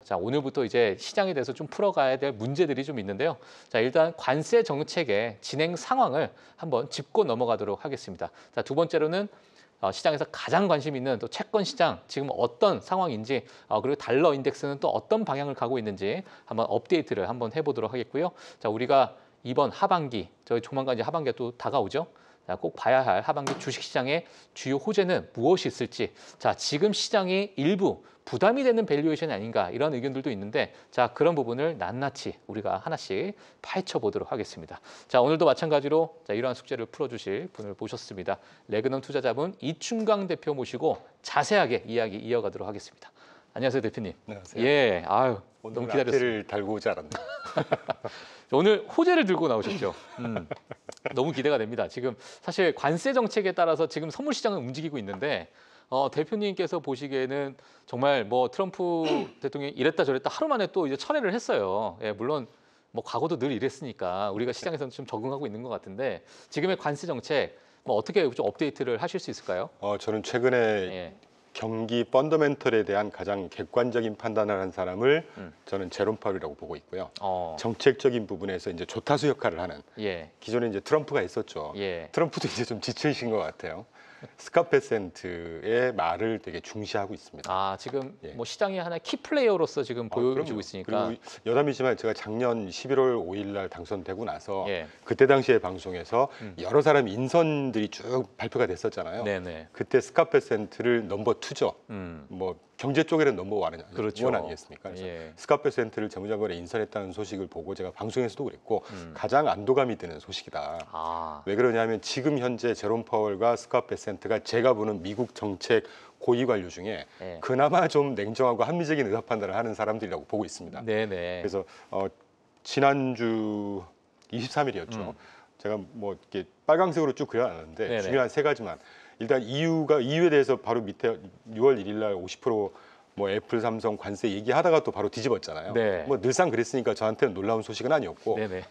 자, 오늘부터 이제 시장에 대해서 좀 풀어가야 될 문제들이 좀 있는데요. 자, 일단 관세 정책의 진행 상황을 한번 짚고 넘어가도록 하겠습니다. 자, 두 번째로는 시장에서 가장 관심 있는 또 채권 시장 지금 어떤 상황인지 그리고 달러 인덱스는 또 어떤 방향을 가고 있는지 한번 업데이트를 한번 해보도록 하겠고요. 자, 우리가 이번 하반기 저희 조만간 이제 하반기가 또 다가오죠. 자, 꼭 봐야 할 하반기 주식시장의 주요 호재는 무엇이 있을지. 자, 지금 시장이 일부 부담이 되는 밸류에이션이 아닌가 이런 의견들도 있는데 자, 그런 부분을 낱낱이 우리가 하나씩 파헤쳐 보도록 하겠습니다. 자, 오늘도 마찬가지로 자, 이러한 숙제를 풀어주실 분을 모셨습니다. 레그넘 투자자분 이춘강 대표 모시고 자세하게 이야기 이어가도록 하겠습니다. 안녕하세요, 대표님. 안녕하세요. 예, 아유, 너무 기다렸어요. 앞뒤를 달고 오지 않았나. 오늘 호재를 들고 나오셨죠. 너무 기대가 됩니다. 지금 사실 관세 정책에 따라서 지금 선물 시장은 움직이고 있는데 대표님께서 보시기에는 정말 뭐 트럼프 대통령이 이랬다 저랬다 하루 만에 또 이제 철회를 했어요. 예, 물론 뭐 과거도 늘 이랬으니까 우리가 시장에서는 좀 적응하고 있는 것 같은데 지금의 관세 정책 뭐 어떻게 좀 업데이트를 하실 수 있을까요? 저는 최근에 예. 경기 펀더멘털에 대한 가장 객관적인 판단을 한 사람을 저는 제롬 파월이라고 보고 있고요. 정책적인 부분에서 이제 조타수 역할을 하는 예. 기존에 이제 트럼프가 있었죠. 예. 트럼프도 이제 좀 지치신 것 같아요. 스캇 베센트의 말을 되게 중시하고 있습니다. 아, 지금 예. 뭐 시장의 하나의 키 플레이어로서 지금 보여주고 그럼요. 있으니까. 그리고 여담이지만 제가 작년 11월 5일 날 당선되고 나서 예. 그때 당시에 방송에서 여러 사람 인선들이 쭉 발표가 됐었잖아요. 네네. 그때 스캇 베센트를 넘버 2죠. 뭐 경제 쪽에는 넘버 1 그렇죠. 아니겠습니까? 그래서 예. 스캇 베센트를 재무장관에 인선했다는 소식을 보고 제가 방송에서도 그랬고 가장 안도감이 드는 소식이다. 아, 왜 그러냐면 지금 현재 제롬 파월과 스캇 베센트가 제가 보는 미국 정책 고위 관료 중에 예. 그나마 좀 냉정하고 합리적인 의사 판단을 하는 사람들이라고 보고 있습니다. 네네. 그래서 지난주 23일이었죠. 제가 뭐 이렇게 빨강색으로 쭉 그려놨는데 네네. 중요한 세 가지만 일단 이유에 대해서 바로 밑에 6월 1일 날 50% 애플, 삼성 관세 얘기하다가 또 바로 뒤집었잖아요. 네. 뭐 늘상 그랬으니까 저한테는 놀라운 소식은 아니었고 네네.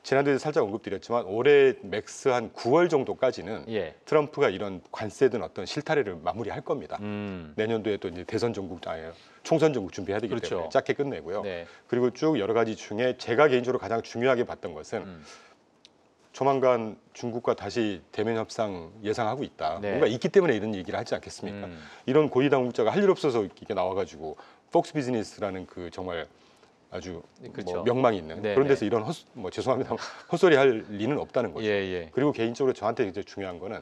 지난주에 살짝 언급드렸지만 올해 맥스 한 9월 정도까지는 예. 트럼프가 이런 관세든 어떤 실타래를 마무리할 겁니다. 내년도에 또 이제 총선 전국 준비해야 되기 그렇죠. 때문에 짧게 끝내고요. 네. 그리고 쭉 여러 가지 중에 제가 개인적으로 가장 중요하게 봤던 것은 조만간 중국과 다시 대면 협상 예상하고 있다. 네. 뭔가 있기 때문에 이런 얘기를 하지 않겠습니까? 이런 고위 당국자가 할 일 없어서 이렇게 나와가지고 폭스 비즈니스라는 그 정말 아주 그렇죠. 뭐 명망이 있는 네, 그런 데서 네. 이런 죄송합니다 헛소리 할 리는 없다는 거죠. 예, 예. 그리고 개인적으로 저한테 이제 중요한 거는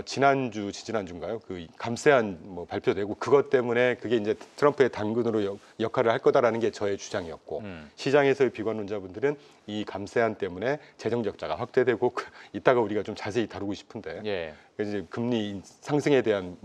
지난주인가요? 그 감세안 발표되고 그것 때문에 그게 이제 트럼프의 당근으로 역할을 할 거다라는 게 저의 주장이었고 시장에서의 비관론자분들은 이 감세안 때문에 재정 적자가 확대되고 이따가 우리가 좀 자세히 다루고 싶은데 예. 그래서 이제 금리 상승에 대한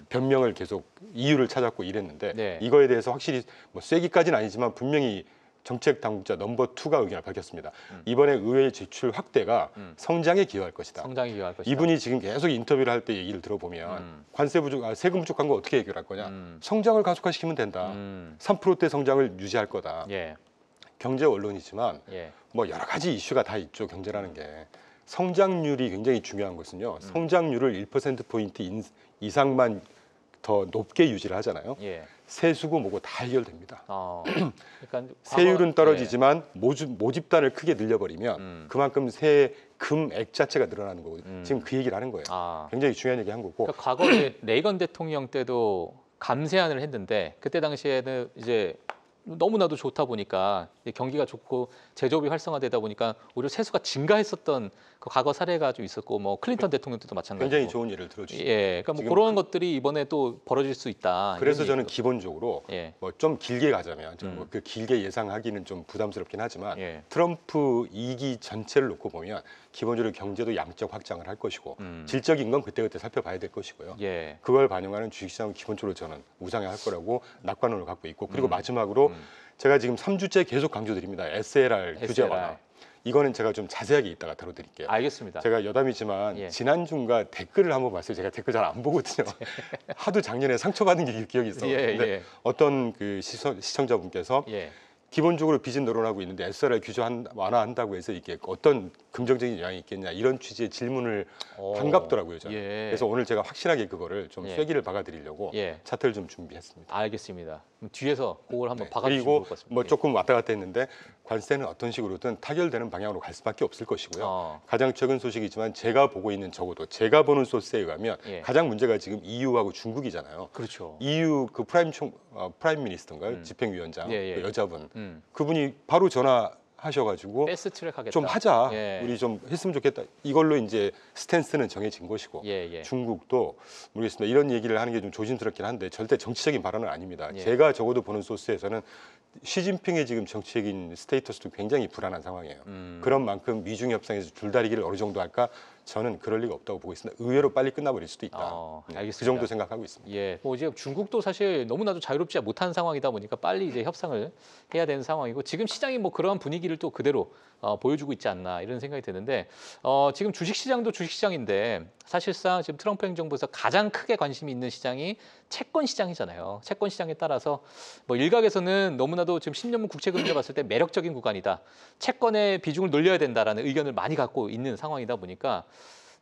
변명을 계속 이유를 찾았고 이랬는데 네. 이거에 대해서 확실히 세기까지는 아니지만 분명히 정책 당국자 넘버 2가 의견을 밝혔습니다. 이번에 의회 지출 확대가 성장에 기여할 것이다. 성장이 기여할 것이다. 이분이 지금 계속 인터뷰를 할 때 얘기를 들어보면 관세 부족, 세금 부족한 거 어떻게 해결할 거냐? 성장을 가속화시키면 된다. 3%대 성장을 유지할 거다. 예. 경제 언론이지만 예. 뭐 여러 가지 이슈가 다 있죠. 경제라는 게. 성장률이 굉장히 중요한 것은요. 성장률을 1%포인트 이상만 더 높게 유지를 하잖아요. 예. 세수고 뭐고 다 해결됩니다. 그러니까 세율은 떨어지지만 모집단을 크게 늘려버리면 그만큼 세금액 자체가 늘어나는 거거든요. 지금 그 얘기를 하는 거예요. 굉장히 중요한 얘기 한 거고. 그러니까 과거에 레이건 대통령 때도 감세안을 했는데 그때 당시에는 이제 너무나도 좋다 보니까 경기가 좋고 제조업이 활성화되다 보니까 오히려 세수가 증가했었던 그 과거 사례가 좀 있었고 뭐 클린턴 대통령 때도 마찬가지고 굉장히 좋은 예를 들어주시죠. 예, 그러니까 뭐 그런 것들이 이번에 또 벌어질 수 있다. 그래서 저는 기본적으로 예. 뭐 좀 길게 가자면 그 길게 예상하기는 좀 부담스럽긴 하지만 예. 트럼프 2기 전체를 놓고 보면 기본적으로 경제도 양적 확장을 할 것이고 질적인 건 그때그때 살펴봐야 될 것이고요. 예. 그걸 반영하는 주식시장은 기본적으로 저는 우상향할 거라고 낙관론을 갖고 있고 그리고 마지막으로 제가 지금 3주째 계속 강조드립니다. SLR 규제 완화. 이거는 제가 좀 자세하게 이따가 다뤄드릴게요. 알겠습니다. 제가 여담이지만 예. 지난주인가 댓글을 한번 봤어요. 제가 댓글 잘 안 보거든요. 하도 작년에 상처받은 게 기억이 있어요. 예, 근데 예. 어떤 그 시청자분께서 예. 기본적으로 빚은 늘어나고 있는데 SLR 규제 완화한다고 해서 이게 어떤 긍정적인 영향이 있겠냐 이런 취지의 질문을 어, 반갑더라고요. 저는. 예. 그래서 오늘 제가 확실하게 그거를 좀 예. 쐐기를 박아드리려고 예. 차트를 좀 준비했습니다. 알겠습니다. 그럼 뒤에서 그걸 한번 네. 박아주시면 그리고 좋을 것 같습니다. 뭐 예. 조금 왔다 갔다 했는데 관세는 어떤 식으로든 타결되는 방향으로 갈 수밖에 없을 것이고요. 가장 최근 소식이지만 제가 보고 있는 적어도 제가 보는 소스에 의하면 예. 가장 문제가 지금 EU하고 중국이잖아요. 그렇죠. EU 그 프라임 미니스터인가요? 집행위원장 예, 예. 그 여자분 음. 그분이 바로 전화하셔가지고 패스트트랙 하겠다. 좀 하자. 예. 우리 좀 했으면 좋겠다. 이걸로 이제 스탠스는 정해진 것이고 예, 예. 중국도 모르겠습니다. 이런 얘기를 하는 게 좀 조심스럽긴 한데 절대 정치적인 발언은 아닙니다. 예. 제가 적어도 보는 소스에서는 시진핑의 지금 정치적인 스테이터스도 굉장히 불안한 상황이에요. 그런 만큼 미중 협상에서 줄다리기를 어느 정도 할까? 저는 그럴 리가 없다고 보고 있습니다. 의외로 빨리 끝나버릴 수도 있다. 알겠습니다. 그 정도 생각하고 있습니다. 예, 뭐 이제 중국도 사실 너무나도 자유롭지 못한 상황이다 보니까 빨리 이제 협상을 해야 되는 상황이고 지금 시장이 뭐 그러한 분위기를 또 그대로 보여주고 있지 않나 이런 생각이 드는데 지금 주식시장도 주식시장인데 사실상 지금 트럼프 행정부에서 가장 크게 관심이 있는 시장이 채권 시장이잖아요. 채권 시장에 따라서 뭐 일각에서는 너무나도 지금 10년물 국채 금리를 봤을 때 매력적인 구간이다. 채권의 비중을 늘려야 된다라는 의견을 많이 갖고 있는 상황이다 보니까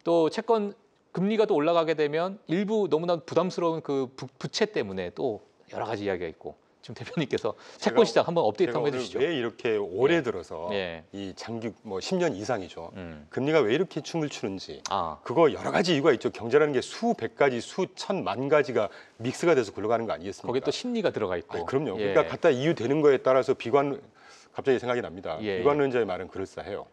또 채권 금리가 또 올라가게 되면 일부 너무나 부담스러운 그 부채 때문에 또 여러 가지 이야기가 있고 지금 대표님께서 채권 시장 한번 업데이트 제가 한번 오늘 해주시죠. 왜 이렇게 오래 예. 들어서 예. 이 장기 뭐 10년 이상이죠. 음. 금리가 왜 이렇게 춤을 추는지 아, 그거 여러 가지 이유가 있죠. 경제라는 게 수백 가지, 수천만 가지가 믹스가 돼서 굴러가는 거 아니겠습니까? 거기에 또 심리가 들어가 있고. 아니, 그럼요. 예. 그러니까 갖다 이유 되는 거에 따라서 갑자기 생각이 납니다. 예, 비관론자의 말은 그럴싸해요.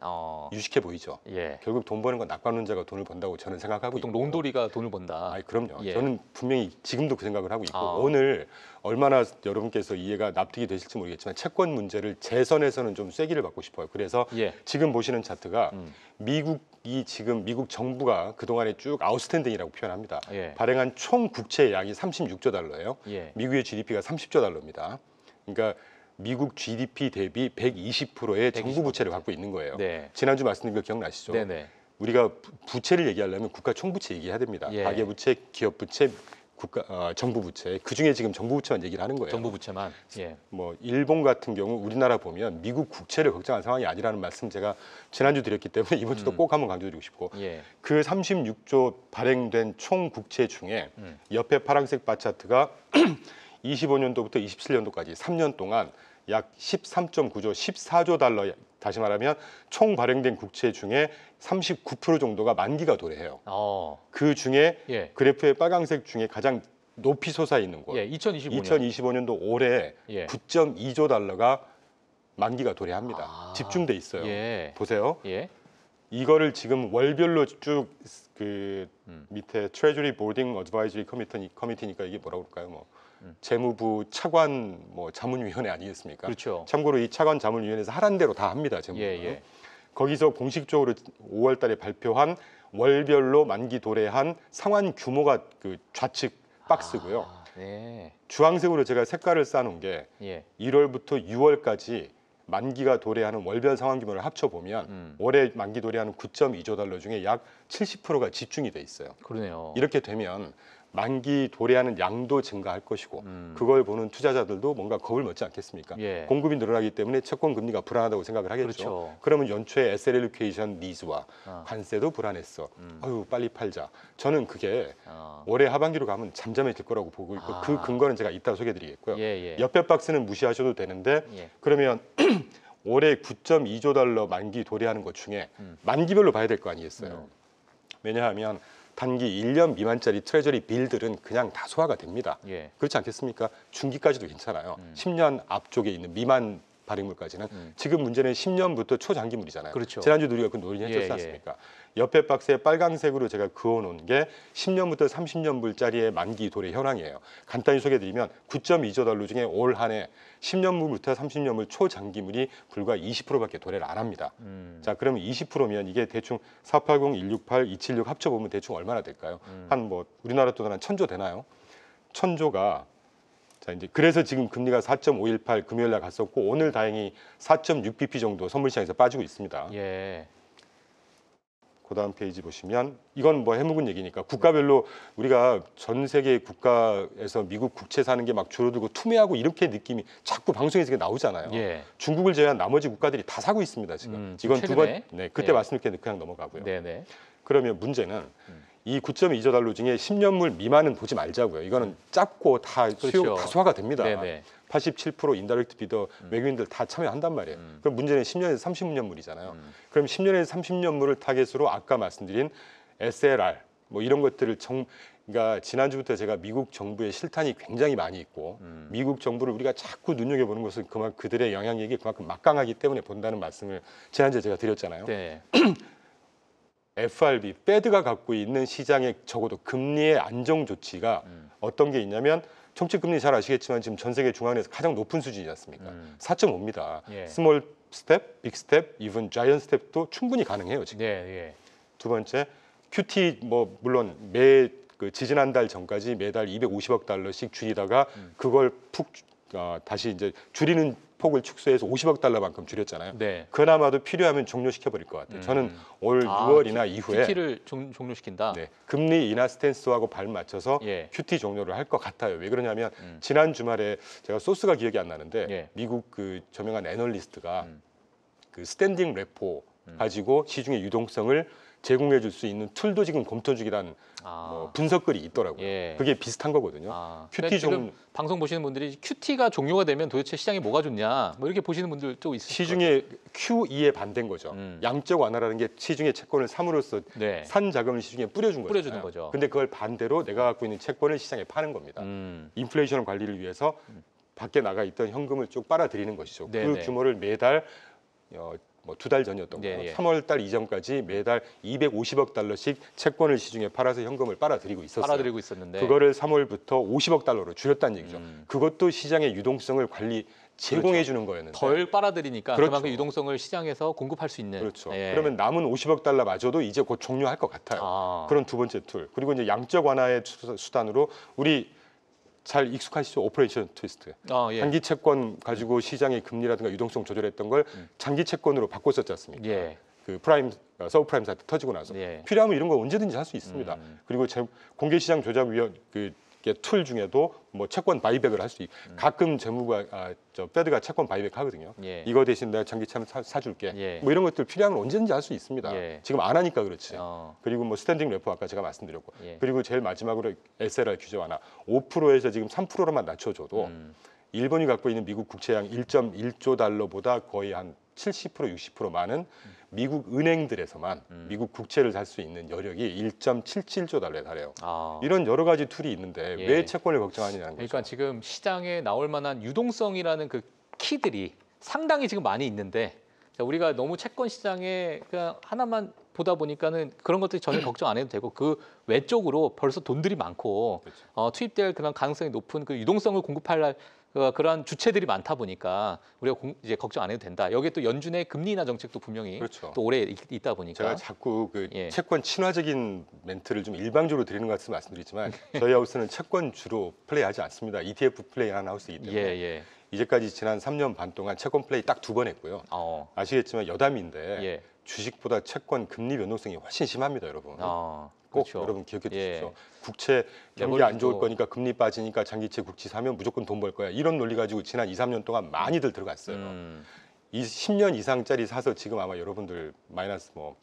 유식해 보이죠. 예. 결국 돈 버는 건 낙관론자가 돈을 번다고 저는 생각하고 보통 있고. 론돌이가 돈을 번다. 아니, 그럼요. 예. 저는 분명히 지금도 그 생각을 하고 있고 아. 오늘 얼마나 여러분께서 이해가 납득이 되실지 모르겠지만 채권 문제를 재선에서는 좀 쐐기를 받고 싶어요. 그래서 예. 지금 보시는 차트가 음. 미국 정부가 그동안에 쭉 아웃스탠딩이라고 표현합니다. 예. 발행한 총 국채 양이 36조 달러예요. 예. 미국의 GDP가 30조 달러입니다. 그러니까 미국 GDP 대비 120%의 정부 부채를 갖고 있는 거예요. 네. 지난주 말씀드린 거 기억나시죠? 네네. 우리가 부채를 얘기하려면 국가 총부채 얘기해야 됩니다. 예. 가계부채, 기업부채, 정부 부채. 그중에 지금 정부 부채만 얘기를 하는 거예요. 정부 부채만. 예. 뭐 일본 같은 경우 우리나라 보면 미국 국채를 걱정한 상황이 아니라는 말씀 제가 지난주 드렸기 때문에 이번 주도 꼭 한번 강조드리고 싶고 예. 그 36조 발행된 총 국채 중에 음. 옆에 파란색 바 차트가 25년도부터 27년도까지 3년 동안 약 13.9조, 14조 달러, 다시 말하면 총 발행된 국채 중에 39% 정도가 만기가 도래해요. 그 중에 예. 그래프의 빨간색 중에 가장 높이 솟아 있는 곳, 예. 2025년. 2025년도 올해 예. 9.2조 달러가 만기가 도래합니다. 아. 집중돼 있어요. 예. 보세요. 예. 이거를 지금 월별로 쭉 그 음. 밑에 트레저리 보딩 어드바이저리 커미티니까 이게 뭐라고 그럴까요? 뭐 재무부 차관 뭐 자문위원회 아니겠습니까? 그렇죠. 참고로 이 차관 자문위원회에서 하란 대로 다 합니다. 재무부는. 예, 예. 거기서 공식적으로 5월달에 발표한 월별로 만기 도래한 상환 규모가 그 좌측 박스고요. 아, 네. 주황색으로 제가 색깔을 쌓아놓은 게 예. 1월부터 6월까지 만기가 도래하는 월별 상환 규모를 합쳐보면 올해 만기 도래하는 9.2조 달러 중에 약 70%가 집중이 돼 있어요. 그러네요. 이렇게 되면 만기 도래하는 양도 증가할 것이고 그걸 보는 투자자들도 뭔가 겁을 먹지 않겠습니까? 예. 공급이 늘어나기 때문에 채권 금리가 불안하다고 생각을 하겠죠. 그렇죠. 그러면 연초에 SL 엘로케이션 니즈와 아. 관세도 불안했어. 아유 빨리 팔자. 저는 그게 아. 올해 하반기로 가면 잠잠해질 거라고 보고 있고 아. 그 근거는 제가 이따 소개해드리겠고요. 예, 예. 옆에 박스는 무시하셔도 되는데 예. 그러면 올해 9.2조 달러 만기 도래하는 것 중에 만기별로 봐야 될 거 아니겠어요. 왜냐하면 단기 1년 미만짜리 트레저리 빌들은 그냥 다 소화가 됩니다. 예. 그렇지 않겠습니까? 중기까지도 괜찮아요. 10년 앞쪽에 있는 미만 발행물까지는 지금 문제는 10년부터 초장기물이잖아요. 그렇죠. 지난주도 우리가 그 논의했지 예, 않습니까? 옆에 박스에 빨간색으로 제가 그어놓은 게 10년부터 30년물짜리의 만기 도래 현황이에요. 간단히 소개해드리면 9.2조 달러 중에 올 한 해 10년물부터 30년물 초장기물이 불과 20%밖에 도래를 안 합니다. 자, 그러면 20%면 이게 대충 480, 168, 276 합쳐보면 대충 얼마나 될까요? 한 뭐 우리나라 돈으로 한 1,000조 되나요? 1,000조가 자 이제 그래서 지금 금리가 4.518 금요일 날 갔었고 오늘 다행히 4.6bp 정도 선물시장에서 빠지고 있습니다. 예. 그다음 페이지 보시면 이건 뭐 해묵은 얘기니까 국가별로 우리가 전 세계 국가에서 미국 국채 사는 게 막 줄어들고 투매하고 이렇게 느낌이 자꾸 방송에서 나오잖아요. 예. 중국을 제외한 나머지 국가들이 다 사고 있습니다 지금. 지금 이건 최근에? 네, 그때 예. 말씀드렸게 그냥 넘어가고요. 네네. 그러면 문제는 이 9.2조 달러 중에 10년물 미만은 보지 말자고요. 이거는 작고 다 수요 그렇죠. 다 소화가 됩니다. 네네. 87% 인다이렉트 비더 외국인들 다 참여한단 말이에요. 그럼 문제는 10년에서 30년물이잖아요. 그럼 10년에서 30년물을 타겟으로 아까 말씀드린 SLR 뭐 이런 것들을 그러니까 지난주부터 제가 미국 정부의 실탄이 굉장히 많이 있고 미국 정부를 우리가 자꾸 눈여겨보는 것은 그들의 영향력이 그만큼 막강하기 때문에 본다는 말씀을 지난주에 제가 드렸잖아요. 네. FRB, 페드가 갖고 있는 시장의 적어도 금리의 안정 조치가 어떤 게 있냐면 정책금리 잘 아시겠지만 지금 전 세계 중앙은행에서 가장 높은 수준이지 않습니까? 4.5입니다. 예. 스몰 스텝, 빅 스텝, 이븐 자이언 스텝도 충분히 가능해요 지금. 네. 예. 두 번째, QT 뭐 물론 지지난달 전까지 매달 250억 달러씩 줄이다가 그걸 다시 이제 줄이는 폭을 축소해서 50억 달러만큼 줄였잖아요. 네. 그나마도 필요하면 종료시켜 버릴 것 같아요. 저는 올 6월이나 이후에 QT를 종료시킨다. 네, 금리 인하 스탠스하고 발맞춰서 예. QT 종료를 할 것 같아요. 왜 그러냐면 지난 주말에 제가 소스가 기억이 안 나는데 예. 미국 그 저명한 애널리스트가 그 스탠딩 레포 가지고 시중의 유동성을 제공해 줄 수 있는 툴도 지금 검토 중이라는 뭐 분석글이 있더라고요. 예. 그게 비슷한 거거든요. QT QT 지금 방송 보시는 분들이 QT가 종료가 되면 도대체 시장에 뭐가 좋냐 뭐 이렇게 보시는 분들도 있으실 시중에 QE에 반대인 거죠. 양적 완화라는 게 시중의 채권을 삼으로써 네. 산 자금을 시중에 뿌려준 거죠. 뿌려주는 거죠. 근데 그걸 반대로 내가 갖고 있는 채권을 시장에 파는 겁니다. 인플레이션 관리를 위해서 밖에 나가 있던 현금을 쭉 빨아들이는 것이죠. 네네. 그 규모를 매달 뭐 2달 전이었던 거예요. 네, 예. 3월 달 이전까지 매달 250억 달러씩 채권을 시중에 팔아서 현금을 빨아들이고 있었어요. 빨아들이고 있었는데 그거를 3월부터 50억 달러로 줄였다는 얘기죠. 그것도 시장의 유동성을 제공해 주는 거였는데 덜 빨아들이니까 그렇죠. 그만큼 유동성을 시장에서 공급할 수 있는. 그렇죠. 예. 그러면 남은 50억 달러마저도 이제 곧 종료할 것 같아요. 그런 두 번째 툴. 그리고 이제 양적 완화의 수단으로 우리 잘 익숙하시죠? 오퍼레이션 트위스트. 예. 단기 채권 가지고 시장의 금리라든가 유동성 조절했던 걸 장기 채권으로 바꿨었지 않습니까? 예. 그 서브프라임 사태 터지고 나서 예. 필요하면 이런 거 언제든지 할 수 있습니다. 그리고 공개시장 조작위원 툴 중에도 뭐 채권 바이백을 할 수 있고 가끔 페드가 채권 바이백 하거든요. 예. 이거 대신 내가 장기채를 사줄게. 예. 뭐 이런 것들 필요하면 언제든지 할 수 있습니다. 예. 지금 안 하니까 그렇지. 어. 그리고 뭐 스탠딩 레포 아까 제가 말씀드렸고 예. 그리고 제일 마지막으로 SLR 규제 완화 5%에서 지금 3%로만 낮춰줘도 일본이 갖고 있는 미국 국채양 1.1조 달러보다 거의 한 70% 60% 많은 미국 은행들에서만 미국 국채를 살 수 있는 여력이 1.77조 달러에 달해요. 이런 여러 가지 툴이 있는데 예. 왜 채권을 걱정하느냐는 그러니까 거죠. 지금 시장에 나올 만한 유동성이라는 그 키들이 상당히 지금 많이 있는데 우리가 너무 채권 시장에 그냥 하나만 보다 보니까는 그런 것들이 전혀 걱정 안 해도 되고 그 외쪽으로 벌써 돈들이 많고 그렇죠. 투입될 그런 가능성이 높은 그 유동성을 공급할 그런 주체들이 많다 보니까 우리가 이제 걱정 안 해도 된다. 여기에 또 연준의 금리 인하 정책도 분명히 그렇죠. 또 오래 있다 보니까 제가 자꾸 그 예. 채권 친화적인 멘트를 좀 일방적으로 드리는 것 같아서 말씀드리지만 저희 하우스는 채권 주로 플레이하지 않습니다. ETF 플레이하는 하우스이기 때문에 예. 이제까지 지난 3년 반 동안 채권 플레이 딱 2번 했고요. 아시겠지만 여담인데 예. 주식보다 채권 금리 변동성이 훨씬 심합니다, 여러분. 꼭 그렇죠. 여러분 기억해 주십시오. 예. 국채 경기 안 좋을 레버리지도- 거니까 금리 빠지니까 장기채 국채 사면 무조건 돈 벌 거야. 이런 논리 가지고 지난 2, 3년 동안 많이들 들어갔어요. 이 10년 이상짜리 사서 지금 아마 여러분들 마이너스 뭐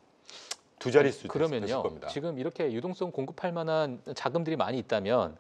두 자릿수 됐을 그러면요. 겁니다. 지금 이렇게 유동성 공급할 만한 자금들이 많이 있다면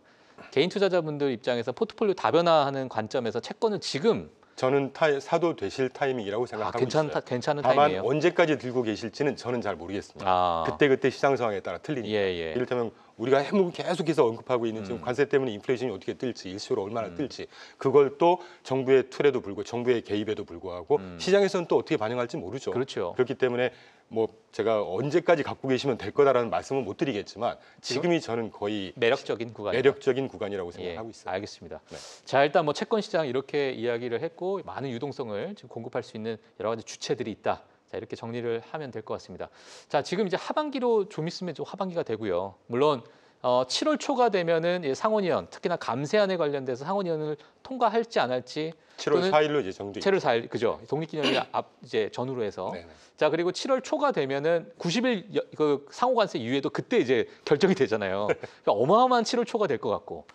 개인 투자자분들 입장에서 포트폴리오 다변화하는 관점에서 채권을 지금 저는 사도 되실 타이밍이라고 생각하고 있어요. 괜찮은 다만 타임이에요. 언제까지 들고 계실지는 저는 잘 모르겠습니다. 그때 시장 상황에 따라 틀리니까. 예. 이를테면 우리가 계속해서 언급하고 있는 지금 관세 때문에 인플레이션이 어떻게 뜰지 일시로 얼마나 뜰지 그걸 또 정부의 틀에도 불구하고 정부의 개입에도 불구하고 시장에서는 또 어떻게 반영할지 모르죠. 그렇죠. 그렇기 때문에 뭐 제가 언제까지 갖고 계시면 될 거다라는 말씀은 못 드리겠지만 지금이 저는 거의 매력적인 구간. 매력적인 구간이라고 생각하고 있어요. 알겠습니다. 네. 자, 일단 뭐 채권 시장 이렇게 이야기를 했고 많은 유동성을 지금 공급할 수 있는 여러 가지 주체들이 있다. 자, 이렇게 정리를 하면 될 것 같습니다. 자, 지금 이제 하반기로 좀 있으면 좀 하반기가 되고요. 물론 7월 초가 되면은 상원의원, 특히나 감세안에 관련돼서 상원의원을 통과할지 안 할지 7월 또는 4일로 이제 정도. 7월 4일 그죠? 독립기념일 앞 이제 전후로 해서 네네. 자 그리고 7월 초가 되면은 90일 그 상호관세 이후에도 그때 이제 결정이 되잖아요. 그러니까 어마어마한 7월 초가 될 것 같고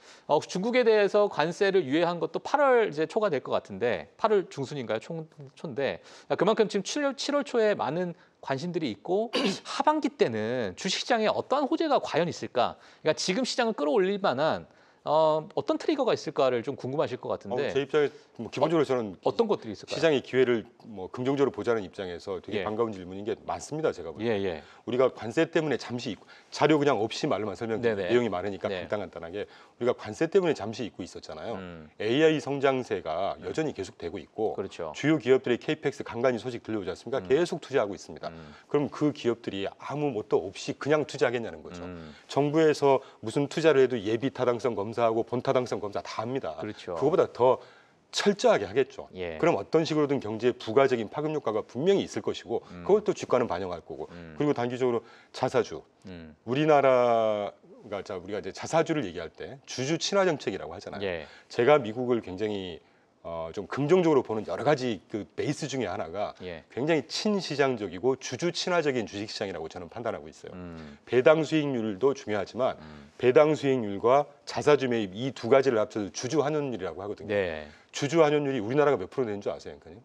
중국에 대해서 관세를 유예한 것도 8월 이제 초가 될 것 같은데 8월 중순인가요? 초인데 그만큼 지금 7월 초에 많은 관심들이 있고 하반기 때는 주식시장에 어떠한 호재가 과연 있을까? 그러니까 지금 시장을 끌어올릴 만한 어떤 트리거가 있을까를 좀 궁금하실 것 같은데 제 입장에 뭐 기본적으로 저는 어떤 것들이 있을까요? 시장의 기회를 뭐 긍정적으로 보자는 입장에서 되게 예. 반가운 질문인 게 많습니다. 제가 보기에. 예. 우리가 관세 때문에 잠시 잊고 자료 그냥 없이 말로만 설명드리면 네네. 내용이 많으니까 네. 간단하게 우리가 관세 때문에 잠시 잊고 있었잖아요. AI 성장세가 여전히 계속되고 있고 그렇죠. 주요 기업들의 KPX 간간히 소식 들려오지 않습니까? 계속 투자하고 있습니다. 그럼 그 기업들이 아무 뭣도 없이 그냥 투자하겠냐는 거죠. 정부에서 무슨 투자를 해도 예비 타당성 검사하고 본 타당성 검사 다 합니다. 그렇죠. 그거보다 더 철저하게 하겠죠. 예. 그럼 어떤 식으로든 경제에 부가적인 파급 효과가 분명히 있을 것이고 그것도 주가는 반영할 거고 그리고 단기적으로 자사주 우리나라가 우리가 이제 자사주를 얘기할 때 주주 친화 정책이라고 하잖아요. 예. 제가 미국을 굉장히 좀 긍정적으로 보는 여러 가지 그 베이스 중에 하나가 예. 굉장히 친시장적이고 주주 친화적인 주식시장이라고 저는 판단하고 있어요. 배당 수익률도 중요하지만 배당 수익률과 자사주 매입 이 두 가지를 합쳐서 주주 환원율이라고 하거든요. 네. 주주 환원율이 우리나라가 몇 프로 되는 줄 아세요, 앵커님?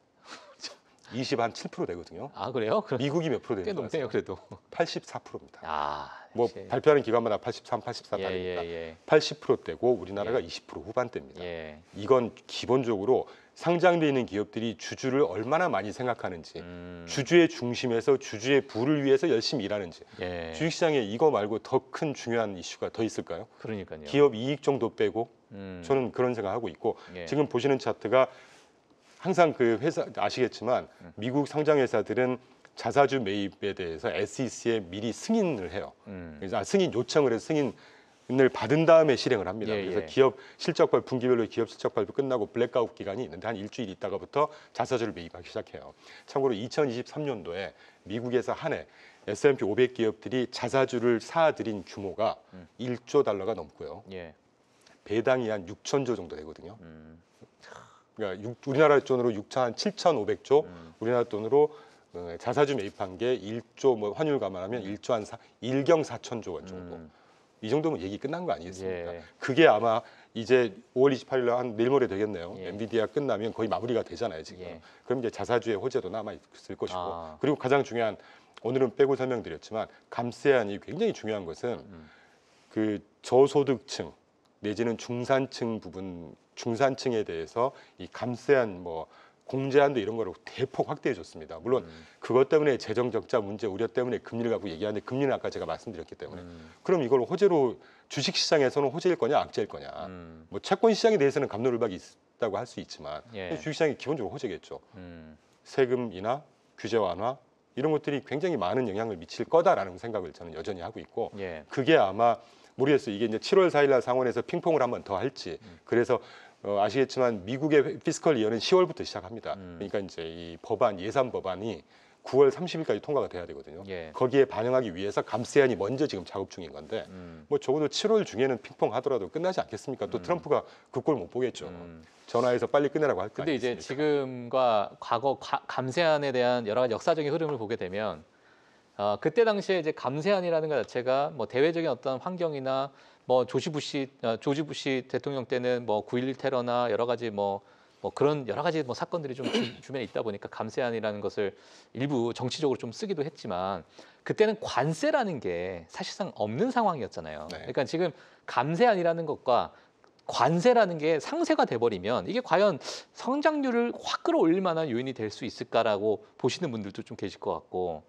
27% 되거든요. 아 그래요? 그럼 미국이 몇 프로 되는 꽤 줄 아세요? 높네요 그래도. 84%입니다. 아. 뭐 역시. 발표하는 기관마다 83, 84 다르니까 예. 80%대고 우리나라가 20% 후반대입니다. 예. 이건 기본적으로 상장돼 있는 기업들이 주주를 얼마나 많이 생각하는지, 주주의 중심에서 주주의 부를 위해서 열심히 일하는지. 예. 주식시장에 이거 말고 더 큰 중요한 이슈가 더 있을까요? 그러니까요. 기업 이익 정도 빼고 저는 그런 생각하고 있고 예. 지금 보시는 차트가 항상 그 회사 아시겠지만 미국 상장 회사들은 자사주 매입에 대해서 SEC에 미리 승인을 해요. 그래서 승인 요청을 해서 승인을 받은 다음에 실행을 합니다. 예, 그래서 예. 기업 실적 발표 분기별로 기업 실적 발표 끝나고 블랙아웃 기간이 있는데 한 일주일 있다가부터 자사주를 매입하기 시작해요. 참고로 2023년도에 미국에서 한 해 S&P 500 기업들이 자사주를 사들인 규모가 1조 달러가 넘고요. 예. 배당이 한 6천조 정도 되거든요. 그러니까 우리나라 돈으로 7,500조, 우리나라 돈으로 자사주 매입한 게 1조 뭐 환율 감안하면 1조 한 1경 4천조 원 정도. 이 정도면 얘기 끝난 거 아니겠습니까? 예. 그게 아마 이제 5월 28일 날 한 내일 모레 되겠네요. 예. 엔비디아 끝나면 거의 마무리가 되잖아요, 지금. 예. 그럼 이제 자사주의 호재도 남아 있을 것이고. 아. 그리고 가장 중요한 오늘은 빼고 설명드렸지만 감세안이 굉장히 중요한 것은 그 저소득층 내지는 중산층 부분 중산층에 대해서 이 감세안 뭐 공제한도 이런 거로 대폭 확대해 줬습니다. 물론 그것 때문에 재정 적자 문제 우려 때문에 금리를 갖고 얘기하는데 금리는 아까 제가 말씀드렸기 때문에 그럼 이걸 호재로 주식 시장에서는 호재일 거냐 악재일 거냐. 뭐 채권 시장에 대해서는 갑론을박이 있다고 할 수 있지만 예. 주식 시장이 기본적으로 호재겠죠. 세금 인하, 규제 완화 이런 것들이 굉장히 많은 영향을 미칠 거다라는 생각을 저는 여전히 하고 있고 예. 그게 아마 모르겠어요. 이게 이제 7월 4일 날 상원에서 핑퐁을 한 번 더 할지. 그래서 아시겠지만 미국의 피스컬 이어는 10월부터 시작합니다. 그러니까 이제 이 법안 예산 법안이 9월 30일까지 통과가 돼야 되거든요. 예. 거기에 반영하기 위해서 감세안이 먼저 지금 작업 중인 건데 뭐 적어도 7월 중에는 핑퐁 하더라도 끝나지 않겠습니까? 또 트럼프가 그 꼴 못 보겠죠. 전화해서 빨리 끝내라고 할 거 근데 이제 아니겠습니까? 지금과 과거 감세안에 대한 여러 가지 역사적인 흐름을 보게 되면 그때 당시에 이제 감세안이라는 것 자체가 뭐 대외적인 어떤 환경이나 뭐 조지 부시 대통령 때는 뭐 9.11 테러나 여러 가지 뭐 그런 여러 가지 뭐 사건들이 좀 주변에 있다 보니까 감세안이라는 것을 일부 정치적으로 좀 쓰기도 했지만 그때는 관세라는 게 사실상 없는 상황이었잖아요. 네. 그러니까 지금 감세안이라는 것과 관세라는 게 상세가 돼버리면 이게 과연 성장률을 확 끌어올릴 만한 요인이 될 수 있을까라고 보시는 분들도 좀 계실 것 같고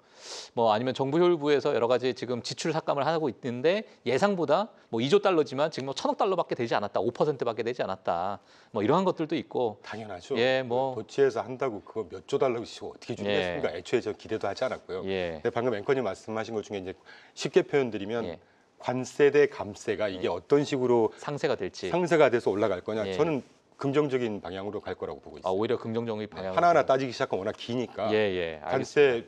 뭐 아니면 정부 효율부에서 여러 가지 지금 지출 삭감을 하고 있는데 예상보다 뭐 2조 달러지만 지금 뭐 1,000억 달러밖에 되지 않았다, 5%밖에 되지 않았다, 뭐 이러한 것들도 있고 당연하죠. 예, 뭐 도치에서 한다고 그거 몇 조 달라고 어떻게 준비했습니까? 애초에 저 기대도 하지 않았고요. 예, 근데 방금 앵커님 말씀하신 것 중에 이제 쉽게 표현드리면 예. 관세 대 감세가 이게 어떤 식으로 상세가 될지 상세가 돼서 올라갈 거냐? 예. 저는 긍정적인 방향으로 갈 거라고 보고 있어요. 오히려 긍정적인 방향 하나하나 따지기 시작하면 워낙 기니까 예, 알겠습니다. 관세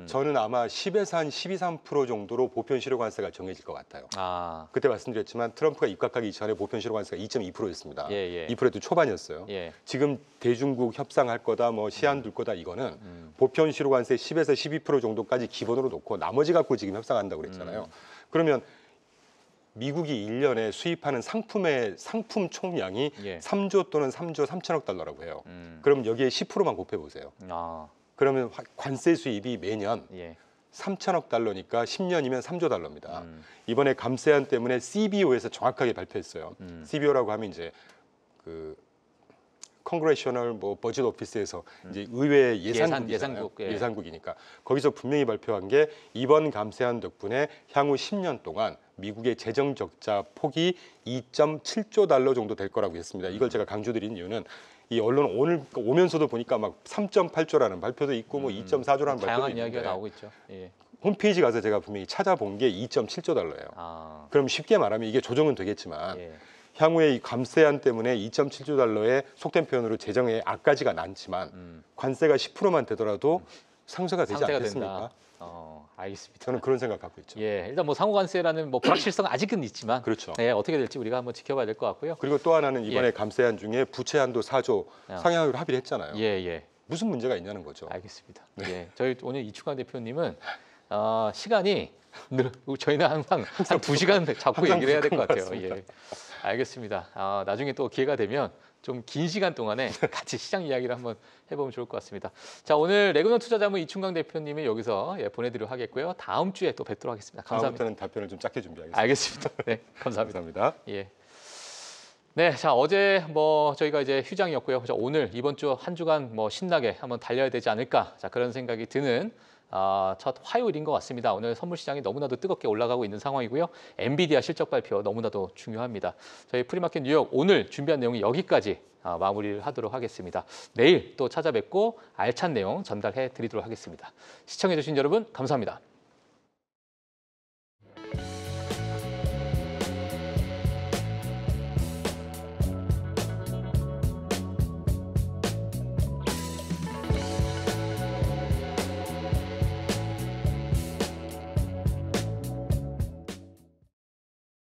저는 아마 10에서 한 12, 3% 정도로 보편 실효 관세가 정해질 것 같아요. 아, 그때 말씀드렸지만 트럼프가 입각하기 이전에 보편 실효 관세가 2.2%였습니다. 예, 예. 2%도 초반이었어요. 예. 지금 대중국 협상할 거다, 뭐 시한 둘 거다 이거는 보편 실효 관세 10에서 12% 정도까지 기본으로 놓고 나머지 갖고 지금 협상한다고 그랬잖아요. 그러면 미국이 1년에 수입하는 상품 총량이 예. 3조 또는 3조 3천억 달러라고 해요. 그럼 여기에 10%만 곱해 보세요. 아, 그러면 관세 수입이 매년 예. 3천억 달러니까 10년이면 3조 달러입니다. 이번에 감세안 때문에 CBO에서 정확하게 발표했어요. CBO라고 하면 이제 그 Congressional 뭐 버짓 오피스에서 이제 의회 예산국, 예. 예산국이니까 거기서 분명히 발표한 게 이번 감세안 덕분에 향후 10년 동안 미국의 재정 적자 폭이 2.7조 달러 정도 될 거라고 했습니다. 이걸 제가 강조드린 이유는 이 언론 오늘 오면서도 보니까 막 3.8조라는 발표도 있고 뭐 2.4조라는 발표도 다양한 있는데 이야기가 나오고 있죠. 예. 홈페이지 가서 제가 분명히 찾아본 게 2.7조 달러예요. 아, 그럼 쉽게 말하면 이게 조정은 되겠지만 예. 향후에 이 감세안 때문에 2.7조 달러의 속된 표현으로 재정에 악가지가 많지만 관세가 10%만 되더라도 상쇄가 되지 상세가 않겠습니까? 된다. 알겠습니다. 저는 그런 생각 갖고 있죠. 예, 일단 뭐 상호관세라는 뭐 불확실성 아직은 있지만, 그렇죠. 예, 어떻게 될지 우리가 한번 지켜봐야 될 것 같고요. 그리고 또 하나는 이번에 감세안 중에 부채 한도 4조 상향하기로 합의를 했잖아요. 예, 예, 무슨 문제가 있냐는 거죠. 알겠습니다. 예, 저희 오늘 이충환 대표님은 시간이 저희는 항상 한 2시간 자꾸 항상 얘기를 해야 될 것 부족한 것 같아요. 같습니다. 예, 알겠습니다. 나중에 또 기회가 되면 좀 긴 시간 동안에 같이 시장 이야기를 한번 해보면 좋을 것 같습니다. 자, 오늘 레그넌 투자자문 이충강 대표님이 여기서 보내드리도록 하겠고요. 다음 주에 또 뵙도록 하겠습니다. 감사합니다. 다음부터는 답변을 좀 짧게 준비하겠습니다. 알겠습니다. 네, 감사합니다. 감사합니다. 예. 네, 자 어제 뭐 저희가 이제 휴장이었고요. 자, 오늘 이번 주 한 주간 뭐 신나게 한번 달려야 되지 않을까. 자 그런 생각이 드는 첫 화요일인 것 같습니다. 오늘 선물 시장이 너무나도 뜨겁게 올라가고 있는 상황이고요. 엔비디아 실적 발표 너무나도 중요합니다. 저희 프리마켓 뉴욕 오늘 준비한 내용이 여기까지 마무리를 하도록 하겠습니다. 내일 또 찾아뵙고 알찬 내용 전달해 드리도록 하겠습니다. 시청해 주신 여러분 감사합니다.